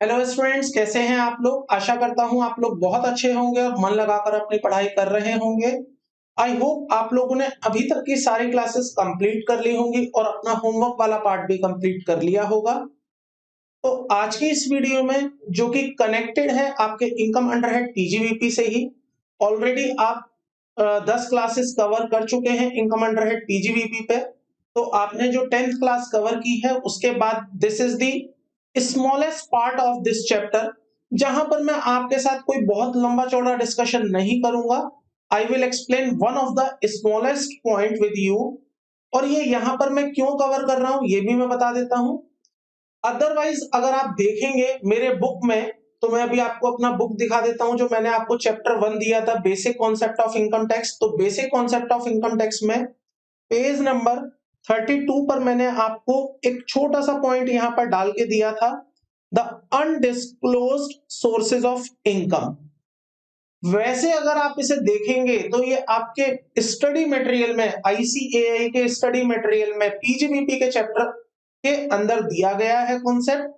Hello students, कैसे हैं आप लोग। आशा करता हूं आप लोग बहुत अच्छे होंगे और मन लगाकर अपनी पढ़ाई कर रहे होंगे। आई होप आप लोगों ने अभी तक की सारी क्लासेस कंप्लीट कर ली होंगी और अपना होमवर्क वाला पार्ट भी कंप्लीट कर लिया होगा। तो आज की इस वीडियो में जो कि कनेक्टेड है आपके इनकम अंडरहेड पीजीवीपी से ही, ऑलरेडी आप 10 क्लासेस कवर कर चुके हैं इनकम अंडरहेड पीजीवीपी पे। तो आपने जो 10th क्लास कवर की है उसके बाद this is the smallest part of this chapter, जहां पर मैं आपके साथ कोई बहुत लंबा चौड़ा डिस्कशन नहीं करूंगा। I will explain one of the smallest point with you. और ये यहाँ पर मैं क्यों कवर कर रहा हूं ये भी मैं बता देता हूं। अदरवाइज अगर आप देखेंगे मेरे बुक में, तो मैं अभी आपको अपना बुक दिखा देता हूं जो मैंने आपको चैप्टर 1 दिया था, basic concept of income tax. तो basic concept of income tax में पेज नंबर 32 पर मैंने आपको एक छोटा सा पॉइंट यहां पर डाल के दिया था, the undisclosed sources of income. वैसे अगर आप इसे देखेंगे तो ये आपके स्टडी मटेरियल में, आईसीएआई के स्टडी मटेरियल में पीजीबीपी के चैप्टर के अंदर दिया गया है कॉन्सेप्ट।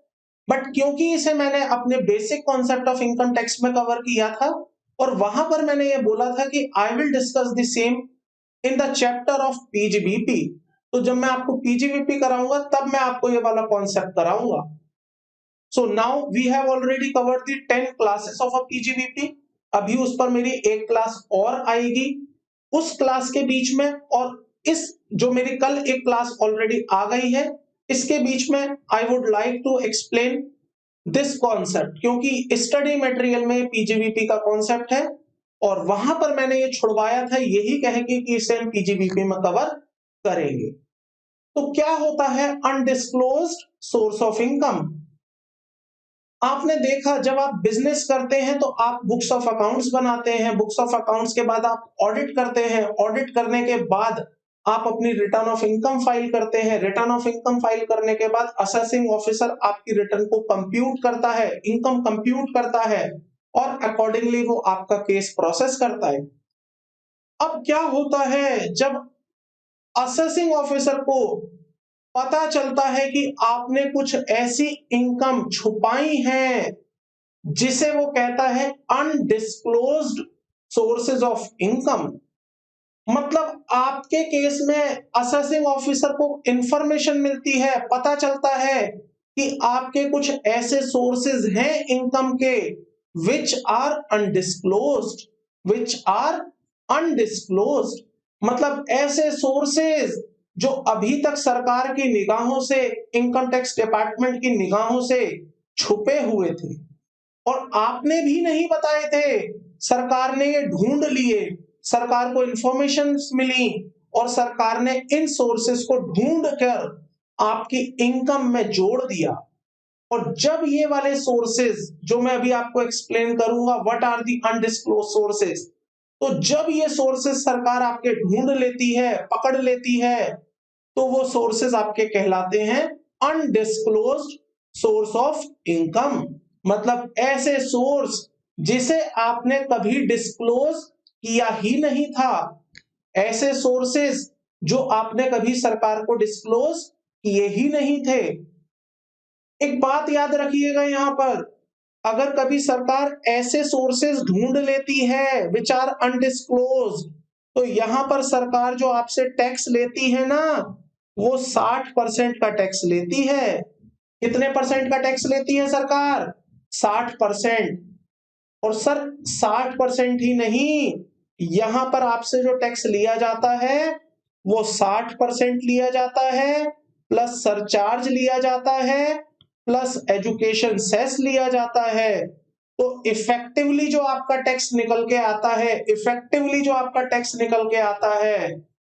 बट क्योंकि इसे मैंने अपने basic concept of income tax में कवर किया था और वहां पर मैंने ये बोला था कि I will discuss the same in the chapter of PGBP, तो जब मैं आपको पीजीबीपी कराऊंगा तब मैं आपको ये वाला कॉन्सेप्ट कराऊंगा। So now we have already covered the 10 classes of a PGBP. अभी उस पर मेरी एक क्लास और आएगी उस क्लास के बीच में, और इस जो मेरी कल एक क्लास ऑलरेडी आ गई है इसके बीच में I would like to explain this concept, क्योंकि स्टडी मटेरियल में पीजीबीपी का कॉन्सेप्ट है और वहां पर मैंने ये छुड़वाया था यही कह के कि इसे हम पीजीबीपी में कवर करेंगे। तो क्या होता है अनडिस्क्लोज्ड सोर्स ऑफ इनकम। आपने देखा जब आप बिजनेस करते हैं तो आप बुक्स ऑफ अकाउंट्स बनाते हैं, बुक्स ऑफ अकाउंट्स के बाद आप ऑडिट करते हैं, ऑडिट करने के बाद आप अपनी रिटर्न ऑफ इनकम फाइल करते हैं, रिटर्न ऑफ इनकम फाइल करने के बाद असेसिंग ऑफिसर आपकी रिटर्न को कंप्यूट करता है, इनकम कंप्यूट करता है और अकॉर्डिंगली वो आपका केस प्रोसेस करता है। अब क्या होता है जब असेसिंग ऑफिसर को पता चलता है कि आपने कुछ ऐसी इनकम छुपाई है जिसे वो कहता है अनडिस्क्लोज्ड सोर्सेज ऑफ इनकम। मतलब आपके केस में असेसिंग ऑफिसर को इंफॉर्मेशन मिलती है, पता चलता है कि आपके कुछ ऐसे सोर्सेज हैं इनकम के which are undisclosed, which are undisclosed. मतलब ऐसे सोर्सेज जो अभी तक सरकार की निगाहों से, इनकम टैक्स डिपार्टमेंट की निगाहों से छुपे हुए थे और आपने भी नहीं बताए थे, सरकार ने ये ढूंढ लिए, सरकार को इंफॉर्मेशन मिली और सरकार ने इन सोर्सेस को ढूंढ कर आपकी इनकम में जोड़ दिया। और जब ये वाले सोर्सेस जो मैं अभी आपको एक्सप्लेन करूंगा what are the undisclosed sources, तो जब ये सोर्सेस सरकार आपके ढूंढ लेती है, पकड़ लेती है, तो वो सोर्सेस आपके कहलाते हैं अनडिस्क्लोज्ड सोर्स ऑफ इनकम। मतलब ऐसे सोर्स जिसे आपने कभी डिस्क्लोज किया ही नहीं था, ऐसे सोर्सेस जो आपने कभी सरकार को डिस्क्लोज किए ही नहीं थे। एक बात याद रखिएगा यहां पर, अगर कभी सरकार ऐसे सोर्सेस ढूंढ लेती है विच आर अनडिस्क्लोज, तो यहां पर सरकार जो आपसे टैक्स लेती है ना, वो 60% का टैक्स लेती है। कितने परसेंट का टैक्स लेती है सरकार? 60%। और सर 60% ही नहीं, यहां पर आपसे जो टैक्स लिया जाता है वो 60% लिया जाता है, प्लस सरचार्ज लिया जाता है, प्लस एजुकेशन सेस लिया जाता है। तो इफेक्टिवली जो आपका टैक्स निकल के आता है, इफेक्टिवली जो आपका टैक्स निकल के आता है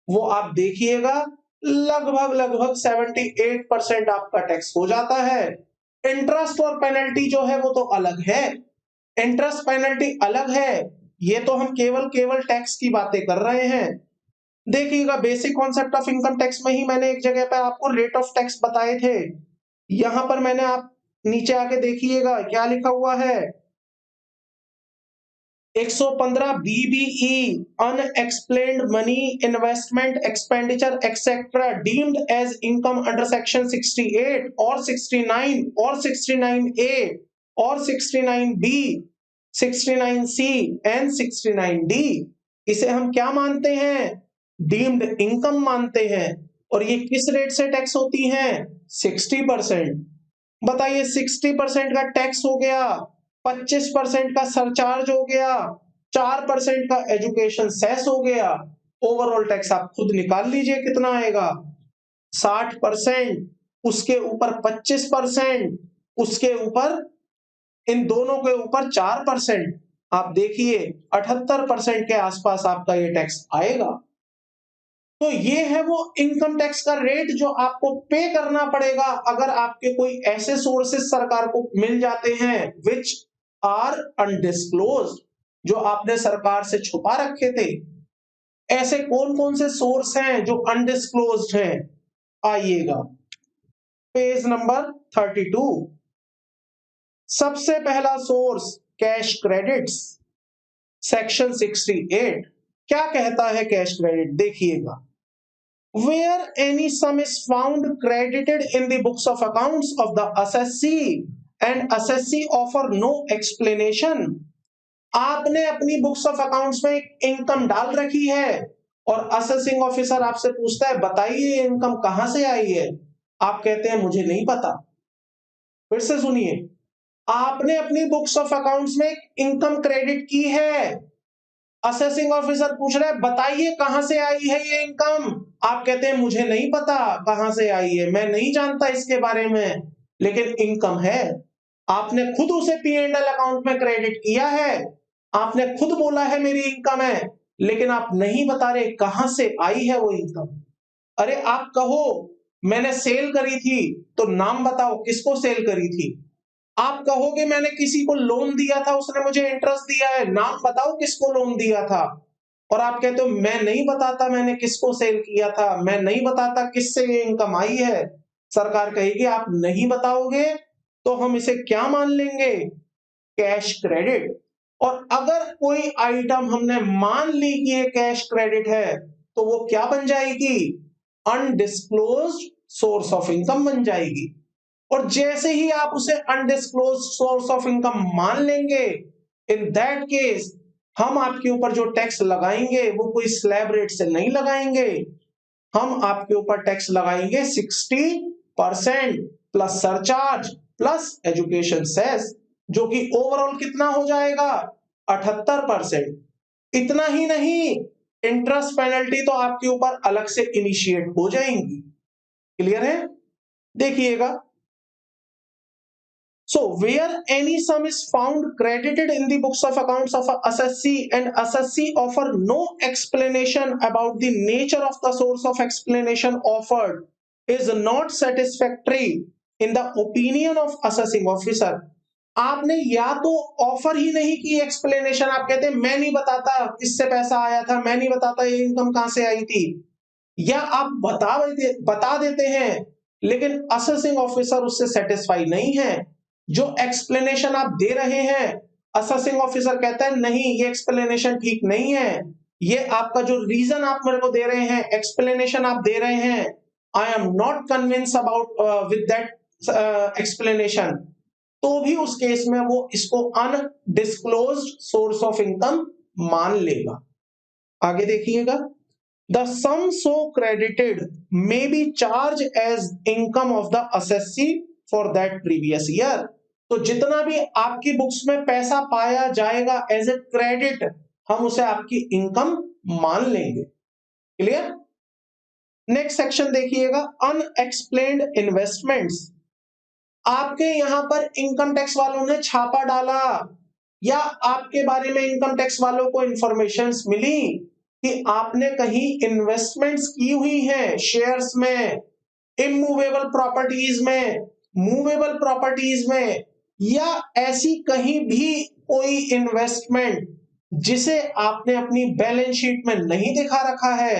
वो आप देखिएगा लगभग लगभग 78% आपका टैक्स हो जाता है। इंटरेस्ट और पेनल्टी जो है वो तो अलग है, इंटरेस्ट पेनल्टी अलग है, ये तो हम केवल केवल टैक्स की बातें कर रहे हैं। देखिएगा basic concept of income tax में ही मैंने एक जगह पर आपको रेट ऑफ टैक्स बताए थे, यहां पर मैंने आप नीचे आके देखिएगा क्या लिखा हुआ है, 115 BBE unexplained money investment expenditure etcetera deemed as income under section 68 और 69 और 69A और 69B, 69C एंड 69D, इसे हम क्या मानते हैं? डीम्ड इनकम मानते हैं। और ये किस रेट से टैक्स होती हैं? 60%। बताइए 60% का टैक्स हो गया, 25% का सरचार्ज हो गया, 4% का एजुकेशन सेस हो गया, ओवरऑल टैक्स आप खुद निकाल लीजिए कितना आएगा। 60%, उसके ऊपर 25%, उसके ऊपर इन दोनों के ऊपर 4%, आप देखिए 78% के आसपास आपका ये टैक्स आएगा। तो ये है वो इनकम टैक्स का रेट जो आपको पे करना पड़ेगा अगर आपके कोई ऐसे सोर्सेस सरकार को मिल जाते हैं विच आर अनडिस्क्लोज्ड, जो आपने सरकार से छुपा रखे थे। ऐसे कौन कौन से सोर्स हैं जो अनडिस्क्लोज्ड हैं? आइएगा पेज नंबर 32। सबसे पहला सोर्स कैश क्रेडिट्स, सेक्शन 68। क्या कहता है कैश क्रेडिट? देखिएगा, where any sum is found credited in the books of accounts of the assessee and assessee offer no explanation। आपने अपनी बुक्स ऑफ अकाउंट्स में एक इनकम डाल रखी है और असेसिंग ऑफिसर आपसे पूछता है बताइए इनकम कहां से आई है, आप कहते हैं मुझे नहीं पता। फिर से सुनिए, आपने अपनी बुक्स ऑफ अकाउंट्स में एक इनकम क्रेडिट की है, असेसिंग ऑफिसर पूछ रहा है बताइए कहां से आई है ये इनकम, आप कहते हैं मुझे नहीं पता कहां से आई है, मैं नहीं जानता इसके बारे में, लेकिन इनकम है। आपने खुद उसे P&L अकाउंट में क्रेडिट किया है, आपने खुद बोला है मेरी इनकम है, लेकिन आप नहीं बता रहे कहां से आई है वो इनकम। अरे आप कहो मैंने सेल करी थी, तो नाम बताओ किसको सेल करी थी। आप कहोगे मैंने किसी को लोन दिया था उसने मुझे इंटरेस्ट दिया है, नाम बताओ किसको लोन दिया था। और आप कहते हो मैं नहीं बताता मैंने किसको सेल किया था, मैं नहीं बताता किससे ये इनकम आई है। सरकार कहेगी आप नहीं बताओगे तो हम इसे क्या मान लेंगे? Cash credit. और अगर कोई आइटम हमने मान ली कि ये कैश क्रेडिट है तो वो क्या बन जाएगी? अनडिस्क्लोज्ड सोर्स ऑफ इनकम बन जाएगी। और जैसे ही आप उसे अनडिस्क्लोज सोर्स ऑफ इनकम मान लेंगे, इन दैट केस हम आपके ऊपर जो टैक्स लगाएंगे वो कोई स्लैब रेट से नहीं लगाएंगे, हम आपके ऊपर टैक्स लगाएंगे 60% plus surcharge plus education cess, जो कि ओवरऑल कितना हो जाएगा? 78%। इतना ही नहीं, इंटरेस्ट पेनल्टी तो आपके ऊपर अलग से इनिशिएट हो जाएंगी। क्लियर है? देखिएगा, so where any sum is found credited in the books of accounts of a assessee and assessee offer no explanation about the nature of the source of explanation offered is not satisfactory in the opinion of assessing officer। आपने या तो offer ही नहीं की explanation, आप कहते हैं मैं नहीं बताता किससे पैसा आया था, मैं नहीं बताता ये इनकम कहां से आई थी, या आप बता देते हैं लेकिन असेसिंग ऑफिसर उससे सेटिस्फाई नहीं है। जो एक्सप्लेनेशन आप दे रहे हैं असेसिंग ऑफिसर कहता है नहीं ये एक्सप्लेनेशन ठीक नहीं है, ये आपका जो रीजन आप मेरे को दे रहे हैं, एक्सप्लेनेशन आप दे रहे हैं, I am not convince about with that explanation, तो भी उस केस में वो इसको अनडिस्क्लोज्ड सोर्स ऑफ इनकम मान लेगा। आगे देखिएगा, the sum so credited may be charged as income of the assessee for that previous year। तो जितना भी आपकी बुक्स में पैसा पाया जाएगा एज ए क्रेडिट, हम उसे आपकी इनकम मान लेंगे। क्लियर? नेक्स्ट सेक्शन देखिएगा, अनएक्सप्लेन्ड इन्वेस्टमेंट्स। आपके यहां पर इनकम टैक्स वालों ने छापा डाला या आपके बारे में इनकम टैक्स वालों को इंफॉर्मेशन मिली कि आपने कहीं इन्वेस्टमेंट्स की हुई हैं शेयर्स में, इमूवेबल प्रॉपर्टीज में, मूवेबल प्रॉपर्टीज में, या ऐसी कहीं भी कोई इन्वेस्टमेंट जिसे आपने अपनी बैलेंस शीट में नहीं दिखा रखा है,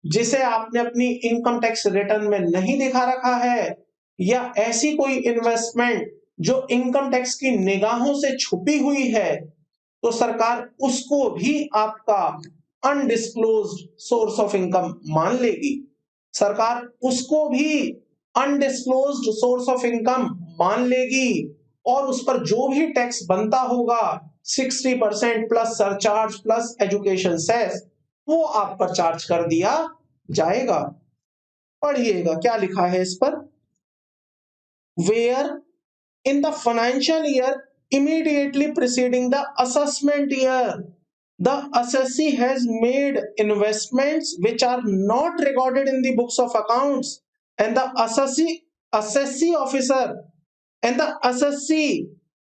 जिसे आपने अपनी इनकम टैक्स रिटर्न में नहीं दिखा रखा है, या ऐसी कोई इन्वेस्टमेंट जो इनकम टैक्स की निगाहों से छुपी हुई है, तो सरकार उसको भी आपका अनडिस्क्लोज्ड सोर्स ऑफ इनकम मान लेगी। सरकार उसको भी अनडिस्क्लोज्ड सोर्स ऑफ इनकम मान लेगी और उस पर जो भी टैक्स बनता होगा 60% plus surcharge plus education cess, वो आप पर चार्ज कर दिया जाएगा। पढ़िएगा क्या लिखा है इस पर। Where in the financial year immediately preceding the assessment year, the assessee has made investments which are not recorded in the books of accounts, and the assessee officer and the assessee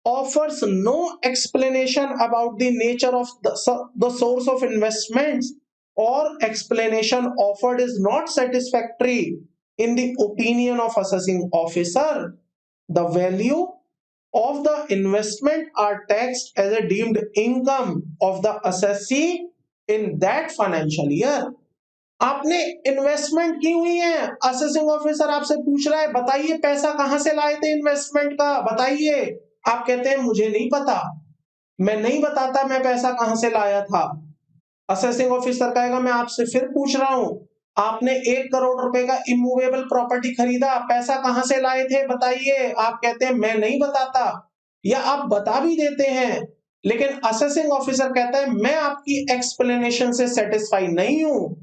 offers no explanation about the nature of the source of investments, or explanation offered is not satisfactory in the opinion of assessing officer, the value of the investment are taxed as a deemed income of the assessee in that financial year। आपने investment की हुई है, assessing officer आपसे पूछ रहा है बताइए पैसा कहां से लाए थे इन्वेस्टमेंट का, बताइए। आप कहते हैं मुझे नहीं पता, मैं नहीं बताता मैं पैसा कहां से लाया था। असेसिंग ऑफिसर कहेगा मैं आपसे फिर पूछ रहा हूं, आपने 1 करोड़ रुपए का इमूवेबल प्रॉपर्टी खरीदा, पैसा कहां से लाए थे बताइए। आप कहते हैं मैं नहीं बताता, या आप बता भी देते हैं, लेकिन असेसिंग ऑफिसर कहता है मैं आपकी एक्सप्लेनेशन से सेटिस्फाई नहीं हूं,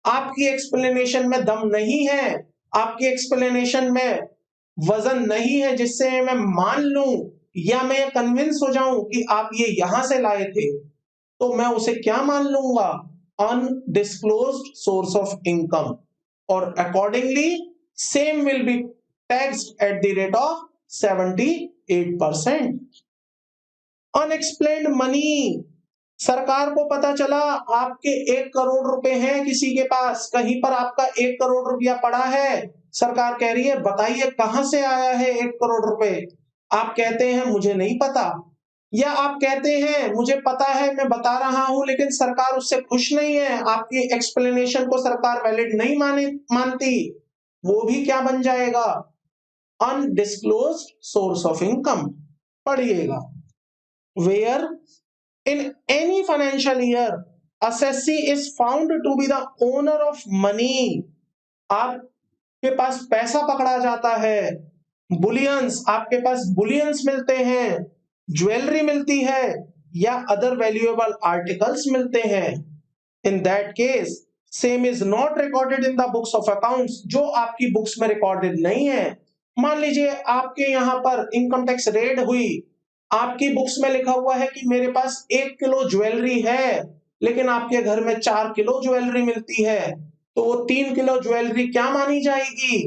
आपकी एक्सप्लेनेशन में दम नहीं है, आपकी एक्सप्लेनेशन में वजन नहीं है जिससे मैं मान लूं या मैं कन्विंस हो जाऊं कि आप ये यहां से लाए थे, तो मैं उसे क्या मान लूंगा, अनडिस्क्लोज्ड सोर्स ऑफ इनकम, और accordingly same will be taxed eight the rate of 78%। Unexplained money, सरकार को पता चला आपके 1 करोड़ रुपए हैं किसी के पास, कहीं पर आपका 1 करोड़ रुपया पड़ा है, सरकार कह रही है बताइए कहां से आया है 1 करोड़ रुपए, आप कहते हैं मुझे नहीं पता, या आप कहते हैं मुझे पता है मैं बता रहा हूं, लेकिन सरकार उससे खुश नहीं है, आपकी एक्सप्लेनेशन को सरकार वैलिड नहीं मानती, वो भी क्या बन जाएगा, अनडिस्क्लोज्ड सोर्स ऑफ इनकम। पढ़िएगा, where in any financial year assessee is found to be the owner of money, आपके पास पैसा पकड़ा जाता है, बुलियंस, आपके पास बुलियंस मिलते हैं, ज्वेलरी मिलती है, या अदर वैल्यूएबल आर्टिकल्स मिलते हैं, in that case same is not recorded in the books of accounts, जो आपकी बुक्स में रिकॉर्डेड नहीं है। मान लीजिए आपके यहां पर इनकम टैक्स रेड हुई, आपकी बुक्स में लिखा हुआ है कि मेरे पास 1 किलो ज्वेलरी है, लेकिन आपके घर में 4 किलो ज्वेलरी मिलती है, तो वो 3 किलो ज्वेलरी क्या मानी जाएगी,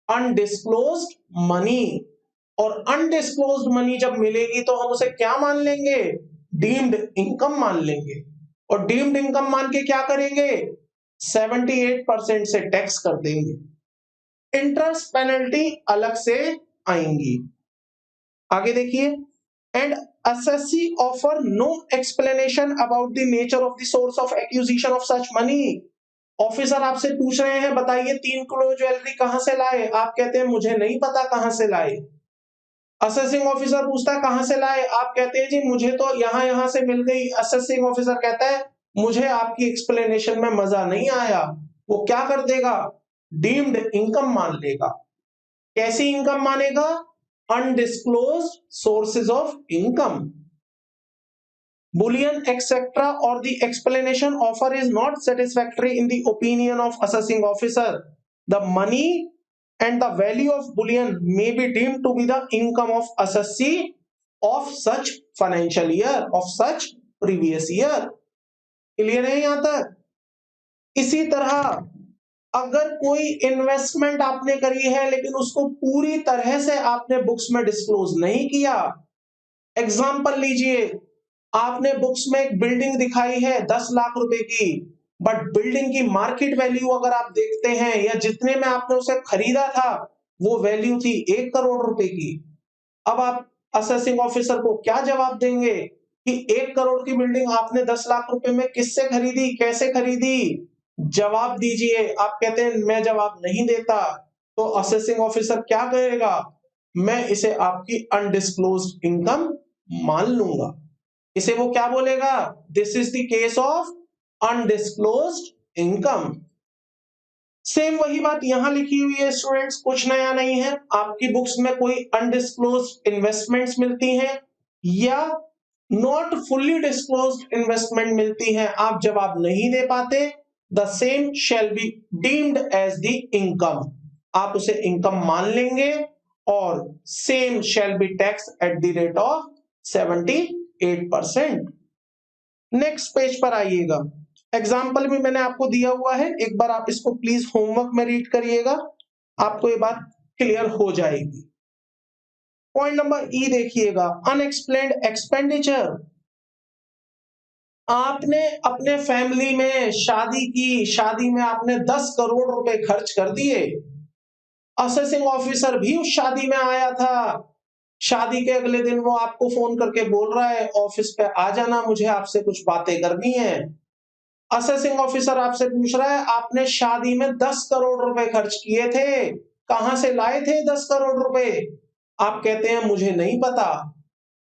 अनडिस्क्लोज्ड मनी। और अनडिस्क्लोज्ड मनी जब मिलेगी तो हम उसे क्या मान लेंगे, डीम्ड इनकम मान लेंगे, और डीम्ड इनकम मान के क्या करेंगे, 78% से टैक्स कर देंगे, इंटरेस्ट पेनल्टी अलग से आएंगी। आगे देखिए, and assessee offer no explanation about the nature of the source of acquisition of such money। Officer आपसे पूछ रहे हैं बताइए 3 किलो ज्वेलरी कहां से लाए, आप कहते हैं मुझे नहीं पता कहां से लाए। असेसिंग ऑफिसर पूछता है कहां से लाए, आप कहते हैं जी मुझे तो यहां से मिल गई। असेसिंग ऑफिसर कहता है मुझे आपकी एक्सप्लेनेशन में मजा नहीं आया, वो क्या कर देगा, डीम्ड इनकम मान लेगा। कैसी इनकम मानेगा, undisclosed sources of income, bullion etc, or the explanation offer is not satisfactory in the opinion of assessing officer, the money and the value of bullion may be deemed to be the income of assessee of such financial year, of such previous year। Clear है यहां तक। इसी तरह अगर कोई investment आपने करी है लेकिन उसको पूरी तरह से आपने बुक्स में डिस्क्लोज नहीं किया, एग्जांपल लीजिए, आपने बुक्स में एक बिल्डिंग दिखाई है 10 लाख रुपए की, बट बिल्डिंग की मार्केट वैल्यू अगर आप देखते हैं या जितने में आपने उसे खरीदा था वो वैल्यू थी 1 करोड़ रुपए की। अब आप असेसिंग ऑफिसर को क्या जवाब देंगे कि 1 करोड़ की बिल्डिंग आपने 10 लाख रुपए में किससे खरीदी, कैसे खरीदी, जवाब दीजिए। आप कहते हैं मैं जवाब नहीं देता, तो असेसिंग ऑफिसर क्या कहेगा, मैं इसे आपकी अनडिस्क्लोज्ड इनकम मान लूंगा। इसे वो क्या बोलेगा, this is the case of undisclosed income. Same वही बात यहां लिखी हुई है स्टूडेंट्स, कुछ नया नहीं है। आपकी बुक्स में कोई अनडिस्क्लोज्ड इन्वेस्टमेंट्स मिलती हैं या नॉट फुल्ली डिस्क्लोज्ड इन्वेस्टमेंट मिलती हैं, आप जवाब नहीं दे पाते, the same shall be deemed as the income, आप उसे इनकम मान लेंगे और same shall be tax at the rate of 78%। Next page पर आइएगा, एग्जाम्पल भी मैंने आपको दिया हुआ है, एक बार आप इसको प्लीज होमवर्क में रीड करिएगा, आपको ये बात क्लियर हो जाएगी। पॉइंट नंबर ई देखिएगा, अनएक्सप्लेन्ड एक्सपेंडिचर। आपने अपने फैमिली में शादी की, शादी में आपने 10 करोड़ रुपए खर्च कर दिए, असेसिंग ऑफिसर भी उस शादी में आया था, शादी के अगले दिन वो आपको फोन करके बोल रहा है ऑफिस पे आ जाना, मुझे आपसे कुछ बातें करनी है। असेसिंग ऑफिसर आपसे पूछ रहा है आपने शादी में 10 करोड़ रुपए खर्च किए थे, कहां से लाए थे 10 करोड़ रुपए? आप कहते हैं मुझे नहीं पता,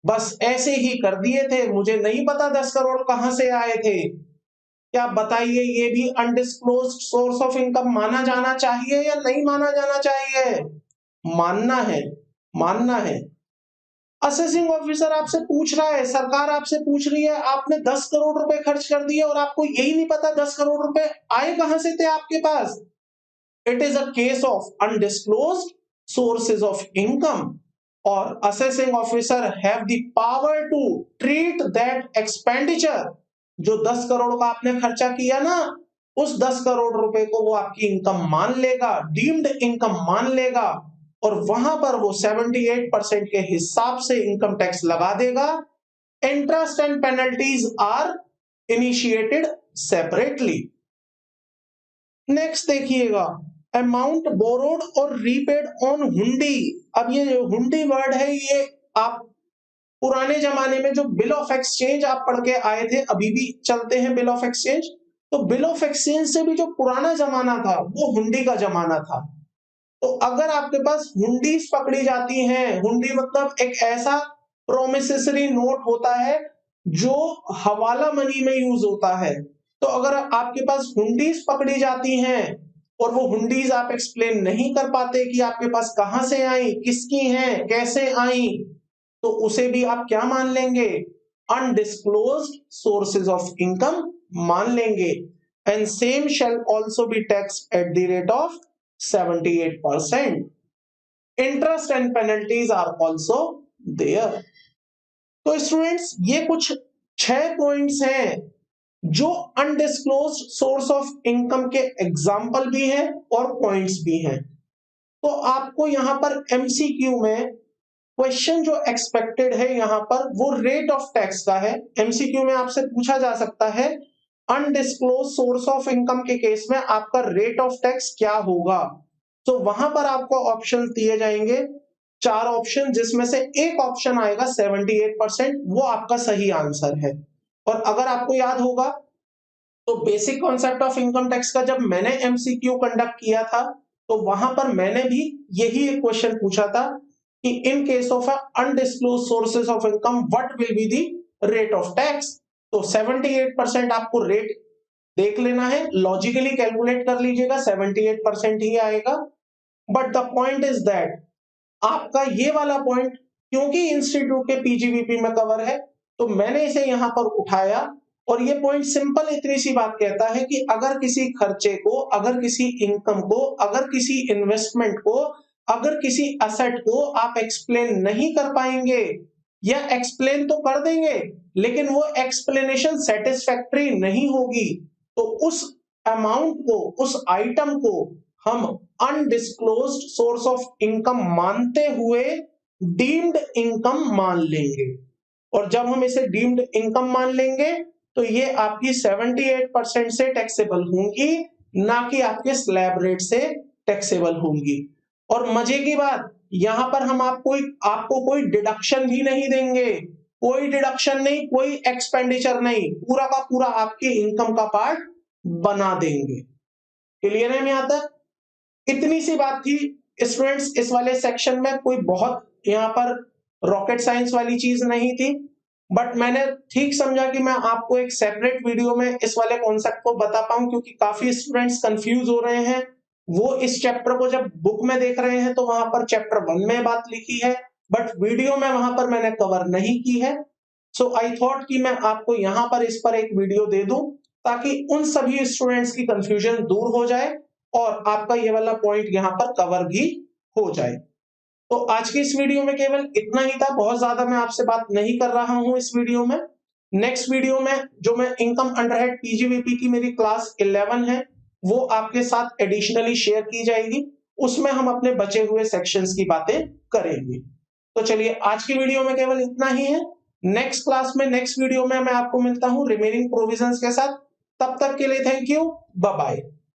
बस ऐसे ही कर दिए थे, मुझे नहीं पता 10 करोड़ कहां से आए थे। क्या बताइए, ये भी अनडिस्क्लोज्ड सोर्स ऑफ इनकम माना जाना चाहिए या नहीं माना जाना चाहिए? मानना है, मानना है। असेसिंग ऑफिसर आपसे पूछ रहा है, सरकार आपसे पूछ रही है आपने 10 करोड़ रुपए खर्च कर दिए और आपको यही नहीं पता 10 करोड़ रुपए आए कहां से थे आपके पास। It is a case of undisclosed sources of income और assessing officer have the power to treat that expenditure. जो 10 करोड़ का आपने खर्चा किया ना, उस 10 करोड़ रुपए को वो आपकी इनकम मान लेगा, डीम्ड इनकम मान लेगा और वहां पर वो 78% के हिसाब से इनकम टैक्स लगा देगा। Interest and penalties are initiated separately. Next देखिएगा, अमाउंट बोरोड और रीपेड ऑन हुंडी। अब ये जो हुंडी वर्ड है, ये आप पुराने जमाने में जो बिल ऑफ एक्सचेंज आप पढ़ के आए थे, अभी भी चलते हैं बिल ऑफ एक्सचेंज, तो बिल ऑफ एक्सचेंज से भी जो पुराना जमाना था वो हुंडी का जमाना था। तो अगर आपके पास हुंडीज पकड़ी जाती हैं, हुंडी मतलब एक ऐसा प्रोमिसरी नोट होता है जो हवाला मनी में यूज होता है, तो अगर आपके पास हुंडीज पकड़ी जाती हैं और वो हुंडीज आप एक्सप्लेन नहीं कर पाते कि आपके पास कहां से आई, किसकी हैं, कैसे आई, तो उसे भी आप क्या मान लेंगे? अनडिस्क्लोज्ड सोर्सेज ऑफ इनकम मान लेंगे। And same shall also be tax at the rate of 78%. Interest and penalties are also there. तो स्टूडेंट्स, ये कुछ 6 पॉइंट्स हैं जो अनडिस्क्लोज्ड सोर्स ऑफ इनकम के एग्जाम्पल भी हैं और पॉइंट्स भी हैं। तो आपको यहां पर एमसीक्यू में क्वेश्चन जो एक्सपेक्टेड है यहां पर वो रेट ऑफ टैक्स का है। एमसीक्यू में आपसे पूछा जा सकता है अनडिस्क्लोज सोर्स ऑफ इनकम के केस में आपका रेट ऑफ टैक्स क्या होगा। तो वहां पर आपको ऑप्शन दिए जाएंगे, 4 ऑप्शन, जिसमें से एक ऑप्शन आएगा 78%, वो आपका सही आंसर है। और अगर आपको याद होगा तो basic concept of income tax का जब मैंने एमसीक्यू कंडक्ट किया था तो वहां पर मैंने भी यही एक क्वेश्चन पूछा था कि in case of undisclosed sources of income what will be the rate of tax. तो 78% आपको रेट देख लेना है, लॉजिकली कैलकुलेट कर लीजिएगा, 78% ही आएगा। But the point is that आपका ये वाला पॉइंट क्योंकि इंस्टीट्यूट के पीजीबीपी में कवर है तो मैंने इसे यहां पर उठाया और ये पॉइंट सिंपल इतनी सी बात कहता है कि अगर किसी खर्चे को, अगर किसी इनकम को, अगर किसी इन्वेस्टमेंट को, अगर किसी असेट को आप एक्सप्लेन नहीं कर पाएंगे या एक्सप्लेन तो कर देंगे लेकिन वो एक्सप्लेनेशन सेटिस्फैक्टरी नहीं होगी, तो उस अमाउंट को, उस आइटम को हम अनडिस्क्लोज्ड सोर्स ऑफ इनकम मानते हुए डीम्ड इनकम मान लेंगे। और जब हम इसे डीम्ड इनकम मान लेंगे तो ये आपकी 78% से टैक्सेबल होंगी, ना कि आपके स्लैब रेट से टैक्सेबल होंगी। और मजे की बात, यहां पर हम आपको कोई डिडक्शन भी नहीं देंगे, कोई डिडक्शन नहीं, कोई एक्सपेंडिचर नहीं, पूरा का पूरा आपके इनकम का पार्ट बना देंगे। क्लियर है यहां तक? इतनी सी बात थी स्टूडेंट्स, इस वाले सेक्शन में कोई बहुत यहाँ पर रॉकेट साइंस वाली चीज नहीं थी, बट मैंने ठीक समझा कि मैं आपको एक सेपरेट वीडियो में इस वाले कॉन्सेप्ट को बता पाऊं, क्योंकि काफी स्टूडेंट्स कंफ्यूज हो रहे हैं वो इस चैप्टर को जब बुक में देख रहे हैं तो वहां पर चैप्टर 1 में बात लिखी है, बट वीडियो में वहां पर मैंने कवर नहीं की है। सो आई थॉट कि मैं आपको यहाँ पर इस पर एक वीडियो दे दूं ताकि उन सभी स्टूडेंट्स की कंफ्यूजन दूर हो जाए और आपका ये वाला पॉइंट यहाँ पर कवर भी हो जाए। तो आज की इस वीडियो में केवल इतना ही था, बहुत ज्यादा मैं आपसे बात नहीं कर रहा हूं इस वीडियो में। नेक्स्ट वीडियो में जो मैं इनकम अंडरहेड पीजीवीपी की मेरी क्लास 11 है वो आपके साथ एडिशनली शेयर की जाएगी, उसमें हम अपने बचे हुए सेक्शंस की बातें करेंगे। तो चलिए आज की वीडियो में केवल इतना ही है। नेक्स्ट क्लास में नेक्स्ट वीडियो में मैं आपको मिलता हूं रिमेनिंग प्रोविजंस के साथ। तब तक के लिए थैंक यू, बाय बाय।